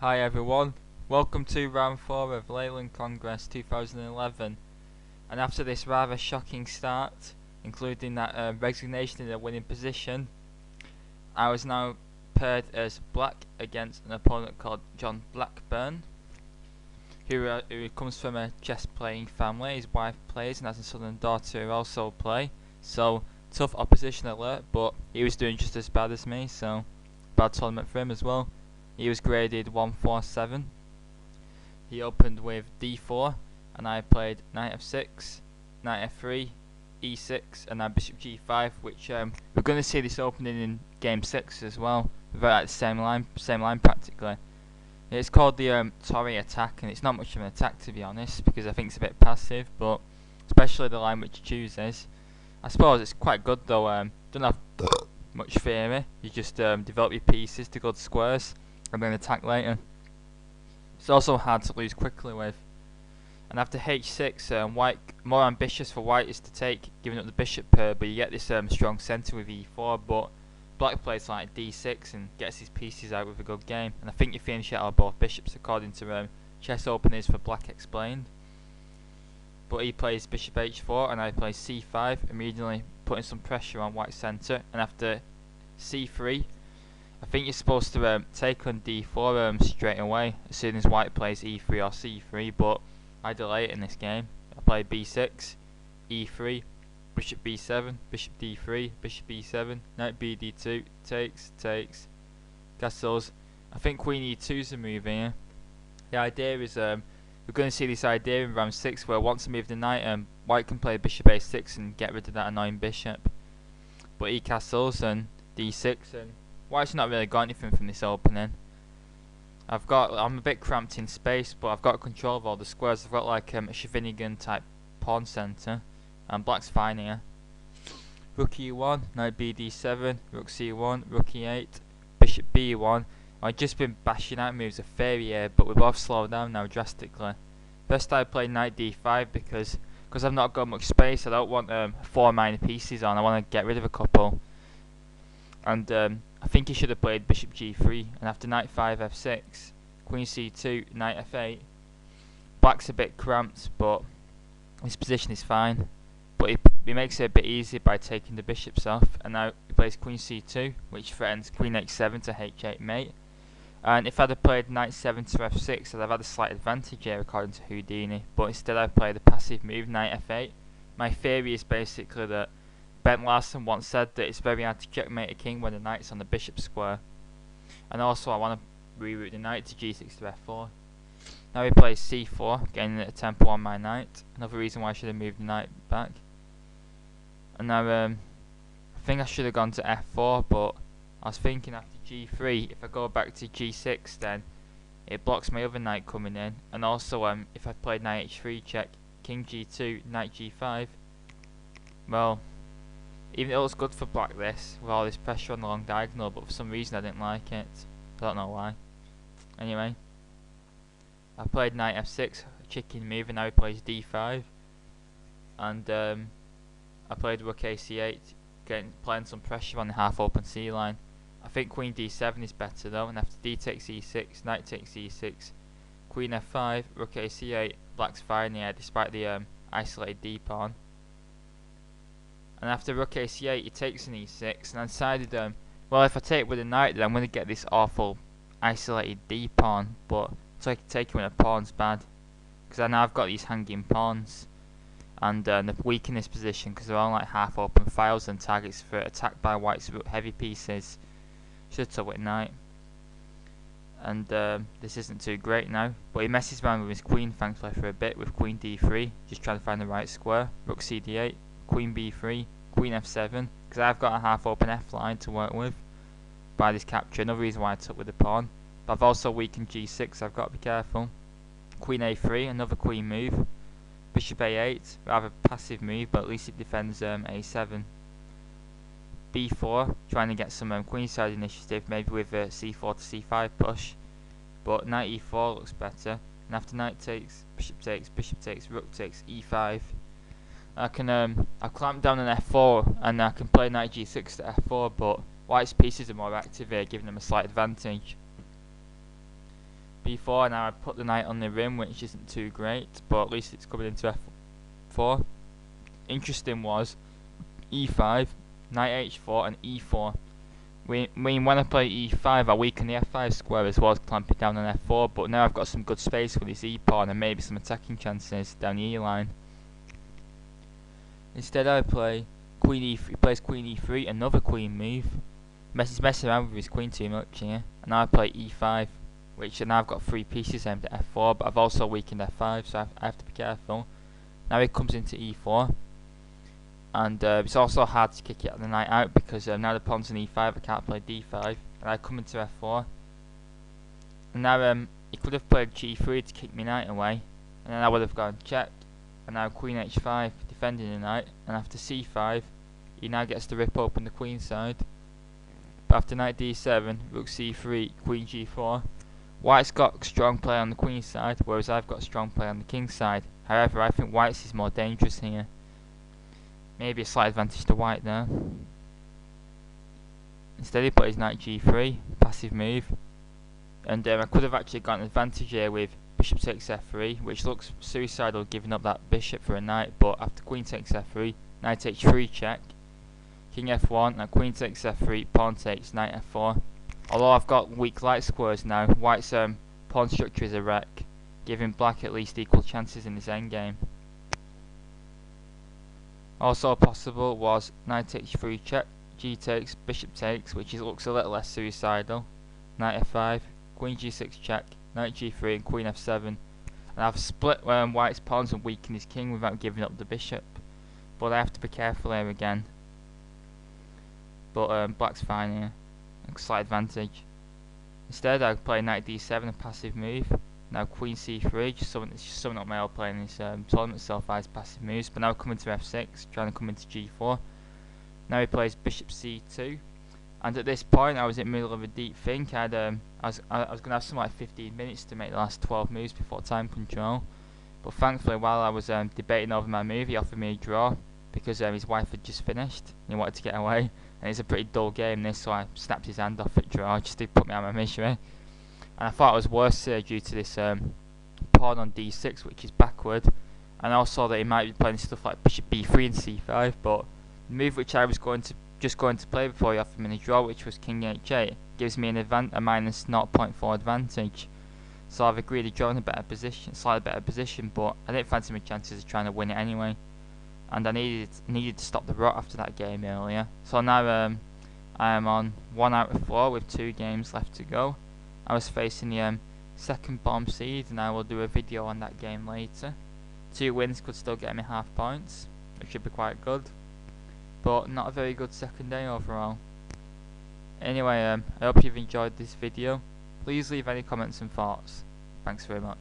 Hi everyone, welcome to round 4 of Leyland Congress 2011, and after this rather shocking start, including that resignation in a winning position, I was now paired as black against an opponent called John Blackburn, who comes from a chess playing family. His wife plays and has a son and daughter who also play, so tough opposition alert, but he was doing just as bad as me, so bad tournament for him as well. He was graded 147. He opened with d4, and I played knight f6, knight f3, e6, and then bishop g5, which we're going to see this opening in game 6 as well. We're at the same line practically. It's called the Torre attack, and it's not much of an attack to be honest, because I think it's a bit passive, but especially the line which he chooses. I suppose it's quite good though. Don't have much theory. You just develop your pieces to good squares and then attack later. It's also hard to lose quickly with. And after h6, white, more ambitious for white is to take, giving up the bishop pair, but you get this strong centre with e4, but black plays like d6 and gets his pieces out with a good game. And I think you finish it out of both bishops according to chess openers for black explained. But he plays bishop h4 and I play c5, immediately putting some pressure on white's centre. And after c3, I think you're supposed to take on d4 straight away as soon as white plays e3 or c3, but I delay it in this game. I play b6, e3, bishop b7, bishop d3, bishop b7, knight bd2, takes, castles. I think queen e2 is a move here. The idea is we're going to see this idea in round 6 where once I move the knight, white can play bishop a6 and get rid of that annoying bishop. But e castles and d6, and white's not really got anything from this opening. I'm a bit cramped in space, but I've got control of all the squares. I've got like a Shevinigan type pawn centre, and black's fine here. Rook e1, knight bd7, rook c1, rook e8, bishop b1. I've just been bashing out moves of theory here, but we're both slowed down now drastically. First I play knight d5 because I've not got much space. I don't want 4 minor pieces on. I want to get rid of a couple. And I think he should have played bishop g3, and after knight 5 f6, queen c2, knight f8. Black's a bit cramped, but his position is fine. But he makes it a bit easier by taking the bishops off, and now he plays queen c2, which threatens queen h7 to h8 mate. And if I'd have played knight 7 to f6, I'd have had a slight advantage here according to Houdini, but instead I played the passive move, knight f8. My theory is basically that Ben Larson once said that it's very hard to checkmate a king when the knight's on the bishop square. And also I want to reroute the knight to g6 to f4. Now he plays c4, gaining a tempo on my knight. Another reason why I should have moved the knight back. And now I think I should have gone to f4, but I was thinking after g3, if I go back to g6 then it blocks my other knight coming in. And also if I played knight h3 check, king g2, knight g5, well, even it looks good for black this, with all this pressure on the long diagonal, but for some reason I didn't like it. I don't know why. Anyway, I played knight f6, chicken move, and now he plays d5. And I played rook ac8, playing some pressure on the half open c line. I think queen d7 is better though, and after d takes e6, knight takes e6, queen f5, rook ac8, black's fine here despite the isolated d pawn. And after rook ac8 he takes an e6, and I decided well, if I take with a knight then I'm going to get this awful isolated d pawn, but so I can take it when a pawn's bad, because I now I've got these hanging pawns, and they're weak in this position because they're all like half open files and targets for attack by white's heavy pieces. Should have took with knight. And this isn't too great now, but he messes around with his queen thankfully for a bit with queen d3, just trying to find the right square. Rook cd8, queen b3, queen f7, because I've got a half open f line to work with by this capture. Another reason why I took with the pawn. But I've also weakened g6, I've got to be careful. Queen a3, another queen move. Bishop a8, rather passive move, but at least it defends a7. b4, trying to get some queenside initiative, maybe with a c4 to c5 push. But knight e4 looks better. And after knight takes, bishop takes, rook takes, e5. I'll clamp down on f4, and I can play knight g6 to f4, but white's pieces are more active here, giving them a slight advantage. b4. Now I put the knight on the rim, which isn't too great, but at least it's coming into f4. Interesting was e5, knight h4 and e4. When I play e5 I weaken the f5 square as well as clamping down on f4, but now I've got some good space with this e pawn and maybe some attacking chances down the e line. Instead I play queen e3, he plays queen e3, another queen move. He's messing around with his queen too much here. And now I play e5, which now I've got 3 pieces aimed at f4, but I've also weakened f5, so I have to be careful. Now he comes into e4. And it's also hard to kick the knight out because now the pawn's on e5, I can't play d5, and I come into f4. And now he could have played g3 to kick my knight away, and then I would have gone check, and now queen h5 defending the knight, and after c5 he now gets to rip open the queen side. But after knight d7, rook c3, queen g4, white's got strong play on the queen side, whereas I've got strong play on the king side. However, I think white's is more dangerous here. Maybe a slight advantage to white there. Instead he plays knight g3, passive move. And I could have actually got an advantage here with bishop takes f3, which looks suicidal giving up that bishop for a knight, but after queen takes f3, knight h3 check, king f1, now queen takes f3, pawn takes, knight f4. Although I've got weak light squares now, white's pawn structure is a wreck, giving black at least equal chances in this endgame. Also possible was knight h3 check, g takes, bishop takes, which looks a little less suicidal, knight f5, queen g6 check, knight g3 and queen f7. And I've split white's pawns and weakened his king without giving up the bishop. But I have to be careful here again. But black's fine here, a slight advantage. Instead I play knight d7, a passive move. Now queen c3, just something not my old player in this tournament so far is passive moves. But now coming to f6, trying to come into g4. Now he plays bishop c2, and at this point I was in the middle of a deep think. I was going to have something like 15 minutes to make the last 12 moves before time control. But thankfully, while I was debating over my move, he offered me a draw because his wife had just finished and he wanted to get away. And it's a pretty dull game this, so I snapped his hand off at draw just to put me out of my misery. And I thought it was worse due to this pawn on d6, which is backward, and also that he might be playing stuff like bishop b3 and c5. But the move which I was just going to play before he offered me the draw, which was king h8, gives me a minus 0.4 advantage. So I've agreed to draw in a better position, slightly better position, but I didn't fancy my chances of trying to win it anyway. And I needed to stop the rot after that game earlier. So now I am on 1 out of 4 with 2 games left to go. I was facing the second bomb seed, and I will do a video on that game later. 2 wins could still get me half points, which should be quite good, but not a very good second day overall. Anyway, I hope you've enjoyed this video. Please leave any comments and thoughts. Thanks very much.